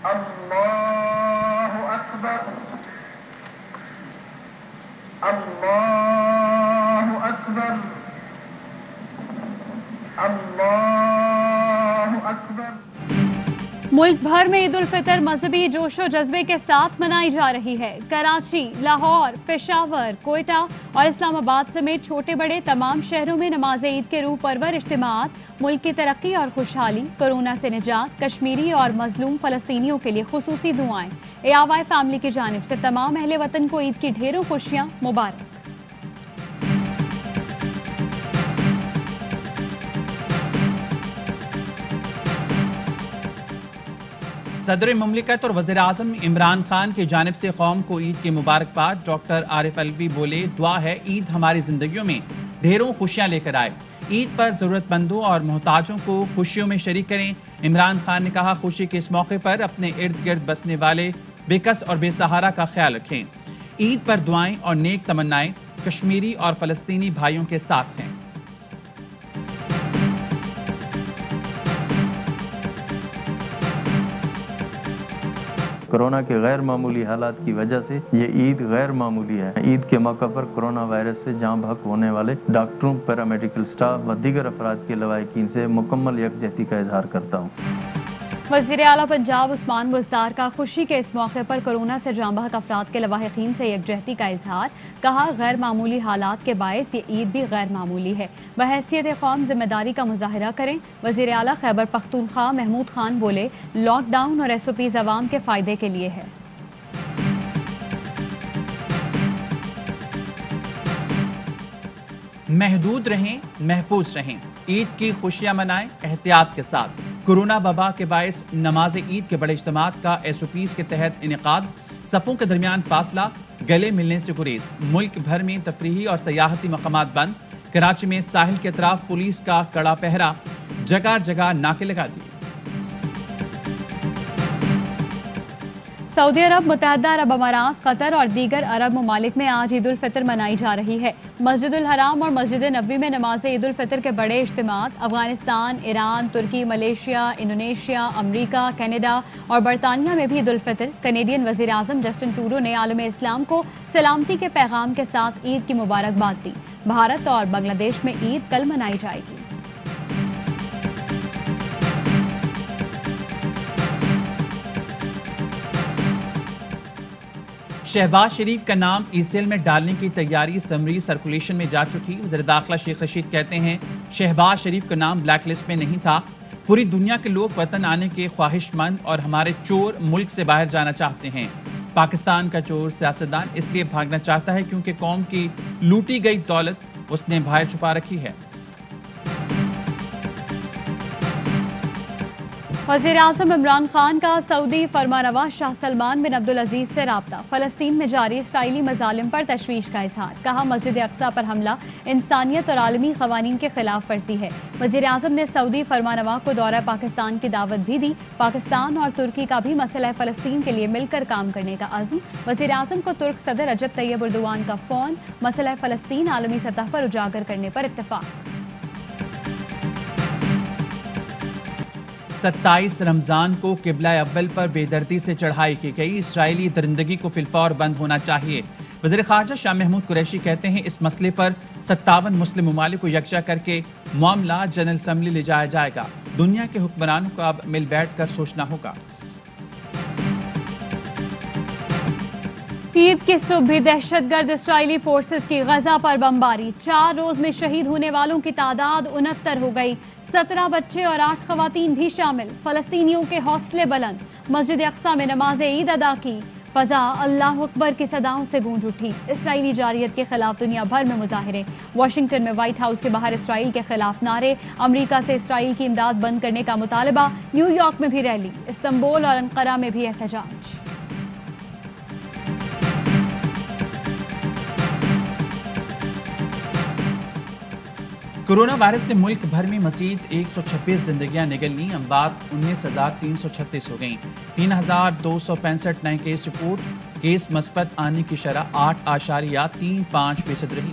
اللہ اکبر اللہ اکبر اللہ اکبر۔ ملک بھر میں عید الفطر مذہبی جوش و جذبے کے ساتھ منائی جا رہی ہے۔ کراچی، لاہور، پشاور، کوئٹہ اور اسلام آباد سمیت چھوٹے بڑے تمام شہروں میں نماز عید کے روح پرور اجتماعات، ملک کی ترقی اور خوشحالی، کورونا سے نجات، کشمیری اور مظلوم فلسطینیوں کے لیے خصوصی دعائیں۔ ARY فیملی کی جانب سے تمام اہل وطن کو عید کی ڈھیروں خوشیاں مبارک۔ صدر مملکت اور وزیر اعظم عمران خان کی جانب سے قوم کو عید کی مبارکباد۔ ڈاکٹر عارف الوی بولے، دعا ہے عید ہماری زندگیوں میں ڈھیروں خوشیاں لے کر آئے، عید پر ضرورت مندوں اور محتاجوں کو خوشیوں میں شریک کریں۔ عمران خان نے کہا، خوشی کے اس موقع پر اپنے ارد گرد بسنے والے بے کس اور بے سہارا کا خیال رکھیں۔ عید پر دعائیں اور نیک تمنائیں کشمیری اور فلسطینی بھائیوں کے ساتھ ہیں۔ کورونا کے غیر معمولی حالات کی وجہ سے یہ عید غیر معمولی ہے۔ عید کے موقع پر کورونا وائرس سے جاں بحق ہونے والے ڈاکٹروں، پیرامیڈیکل سٹاف و دیگر افراد کے لواحقین سے مکمل یکجہتی کا اظہار کرتا ہوں۔ وزیر اعلیٰ پنجاب عثمان بزدار کا خوشی کے اس موقع پر کورونا سے جاں بحق افراد کے لواحقین سے یکجہتی کا اظہار، کہا غیر معمولی حالات کے باعث یہ عید بھی غیر معمولی ہے، بحیثیت قوم ذمہ داری کا مظاہرہ کریں۔ وزیر اعلیٰ خیبر پختونخوا محمود خان بولے، لاک ڈاؤن اور SOPs عوام کے فائدے کے لیے ہے۔ محدود رہیں، محفوظ رہیں، عید کی خوشیاں منائیں احتیاط کے ساتھ۔ کورونا وبا کے باعث نماز عید کے بڑے اجتماعات کا SOPs کے تحت انعقاد، صفوں کے درمیان فاصلہ، گلے ملنے سے گریز۔ ملک بھر میں تفریحی اور سیاحتی مقامات بند، کراچی میں ساحل کے اطراف پولیس کا کڑا پہرا، جگہ جگہ ناکے لگا دیے۔ سعودی عرب، متحدہ عرب امارات، قطر اور دیگر عرب ممالک میں آج عید الفطر منائی جا رہی ہے۔ مسجد الحرام اور مسجد نبوی میں نماز عید الفطر کے بڑے اجتماعات، افغانستان، ایران، ترکی، ملیشیا، انڈونیشیا، امریکہ، کینیڈا اور برطانیہ میں بھی عید الفطر۔ کینیڈین وزیر اعظم جسٹن ٹروڈو نے عالم اسلام کو سلامتی کے پیغام کے ساتھ عید کی مبارکباد دی۔ بھارت اور بنگلہ دیش میں عید کل منائی جائے گی۔ شہباز شریف کا نام ECL میں ڈالنے کی تیاری سمری سرکولیشن میں جا چکی۔ وزیر داخلہ شیخ رشید کہتے ہیں، شہباز شریف کا نام بلیک لسٹ میں نہیں تھا۔ پوری دنیا کے لوگ وطن آنے کے خواہش مند اور ہمارے چور ملک سے باہر جانا چاہتے ہیں۔ پاکستان کا چور سیاستدان اس لیے بھاگنا چاہتا ہے کیونکہ قوم کی لوٹی گئی دولت اس نے باہر چھپا رکھی ہے۔ وزیر اعظم عمران خان کا سعودی فرمانروا شاہ سلمان بن عبدالعزیز سے رابطہ، فلسطین میں جاری اسرائیلی مظالم پر تشویش کا اظہار، کہا مسجد اقصی پر حملہ انسانیت اور عالمی قوانین کے خلاف ورزی ہے۔ وزیر اعظم نے سعودی فرمانروا کو دورہ پاکستان کی دعوت بھی دی۔ پاکستان اور ترکی کا بھی مسئلہ فلسطین کے لیے مل کر کام کرنے کا عزم۔ وزیر اعظم کو ترک صدر رجب طیب اردوان کا فون، مسئلہ فلسطین عالمی سطح پر اجاگر کرنے پر اتفاق۔ 27 رمضان کو قبلہ اول پر بے دردی سے چڑھائی کی گئی، اسرائیلی درندگی کو فی الفور بند ہونا چاہیے۔ وزیر خارجہ شاہ محمود قریشی کہتے ہیں، اس مسئلے پر 57 مسلم ممالک کو یکجا کر کے معاملہ جنرل اسمبلی لے جایا جائے گا۔ دنیا کے حکمرانوں کو اب مل بیٹھ کر سوچنا ہوگا۔ عید کی صبح بھی دہشت گرد اسرائیلی فورسز کی غزہ پر بمباری، 4 روز میں شہید ہونے والوں کی تعداد 69 ہو گئی، 17 بچے اور 8 خواتین بھی شامل۔ فلسطینیوں کے حوصلے بلند، مسجد اقصی میں نماز عید ادا کی، فضا اللہ اکبر کی صداؤں سے گونج اٹھی۔ اسرائیلی جارحیت کے خلاف دنیا بھر میں مظاہرے، واشنگٹن میں وائٹ ہاؤس کے باہر اسرائیل کے خلاف نعرے، امریکہ سے اسرائیل کی امداد بند کرنے کا مطالبہ، نیو یارک میں بھی ریلی، استنبول اور انقرہ میں بھی احتجاج۔ کورونا وائرس نے ملک بھر میں مزید 126 زندگیاں نگل لیں، اموات 19,336 ہو گئیں، 3,265 نئے کیس رپورٹ، کیس مثبت آنے کی شرح 8.35% رہی۔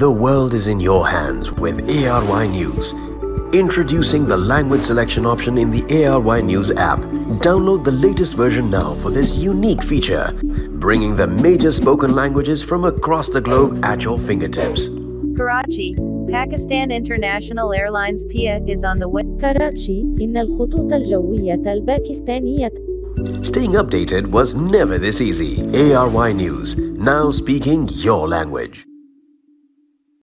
The world is in your hands with ARY News. Introducing the language selection option in the ARY News app. Download the latest version now for this unique feature, bringing the major spoken languages from across the globe at your fingertips. Karachi, Pakistan International Airlines PIA is on the way. كراتشي إن الخطوط الجوية الباكستانية. Staying updated was never this easy. ARY News, now speaking your language.